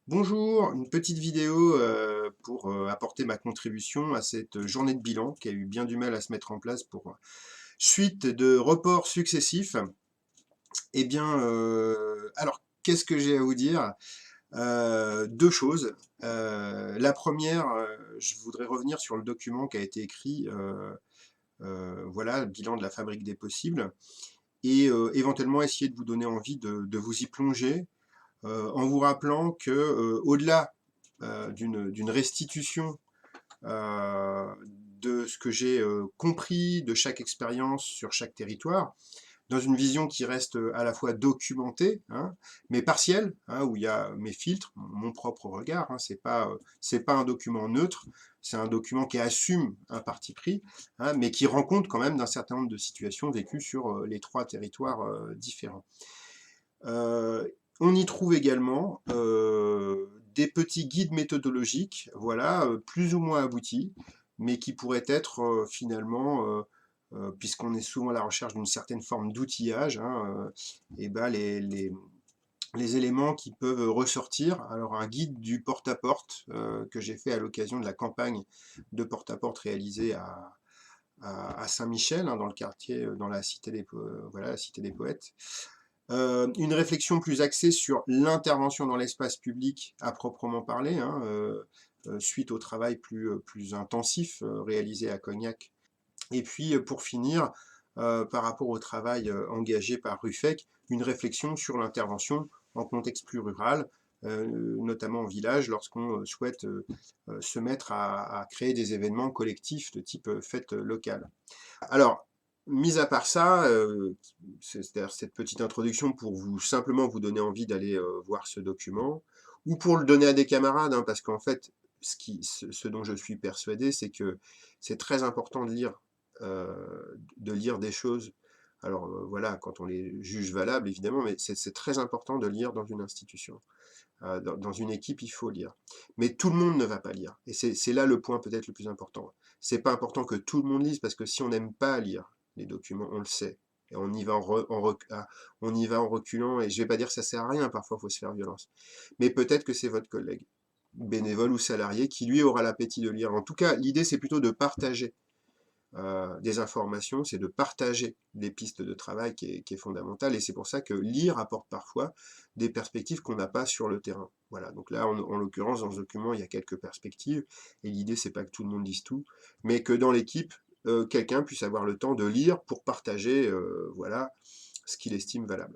Bonjour, une petite vidéo pour apporter ma contribution à cette journée de bilan qui a eu bien du mal à se mettre en place pour suite de reports successifs. Eh bien, alors, qu'est-ce que j'ai à vous dire? Deux choses. La première, je voudrais revenir sur le document qui a été écrit, voilà, le bilan de la fabrique des possibles, et éventuellement essayer de vous donner envie de vous y plonger, en vous rappelant que, au-delà d'une restitution de ce que j'ai compris de chaque expérience sur chaque territoire, dans une vision qui reste à la fois documentée, hein, mais partielle, hein, où il y a mes filtres, mon propre regard. Hein, c'est pas un document neutre, c'est un document qui assume un parti pris, hein, mais qui rend compte quand même d'un certain nombre de situations vécues sur les trois territoires différents. Euh, on y trouve également des petits guides méthodologiques, voilà, plus ou moins aboutis, mais qui pourraient être finalement, puisqu'on est souvent à la recherche d'une certaine forme d'outillage, hein, et ben les éléments qui peuvent ressortir. Alors un guide du porte-à-porte que j'ai fait à l'occasion de la campagne de porte-à-porte réalisée à Saint-Michel, hein, dans le quartier, dans la cité voilà, la cité des poètes. Une réflexion plus axée sur l'intervention dans l'espace public à proprement parler, hein, suite au travail plus intensif réalisé à Cognac. Et puis pour finir, par rapport au travail engagé par Ruffec, une réflexion sur l'intervention en contexte plus rural, notamment en village, lorsqu'on souhaite se mettre à créer des événements collectifs de type fête locale. Alors, mis à part ça, c'est-à-dire cette petite introduction pour vous simplement vous donner envie d'aller voir ce document, ou pour le donner à des camarades, hein, parce qu'en fait, ce dont je suis persuadé, c'est que c'est très important de lire des choses. Alors voilà, quand on les juge valables, évidemment, mais c'est très important de lire dans une institution. Dans une équipe, il faut lire. Mais tout le monde ne va pas lire. Et c'est là le point peut-être le plus important. C'est pas important que tout le monde lise, parce que si on n'aime pas lire les documents, on le sait. Et on y va on y va en reculant, et je vais pas dire que ça sert à rien, parfois il faut se faire violence. Mais peut-être que c'est votre collègue, bénévole ou salarié, qui lui aura l'appétit de lire. En tout cas, l'idée c'est plutôt de partager des informations, c'est de partager des pistes de travail qui est fondamentale, et c'est pour ça que lire apporte parfois des perspectives qu'on n'a pas sur le terrain. Voilà, donc là, en l'occurrence, dans ce document, il y a quelques perspectives, et l'idée, c'est pas que tout le monde lise tout, mais que dans l'équipe, quelqu'un puisse avoir le temps de lire pour partager, voilà, ce qu'il estime valable.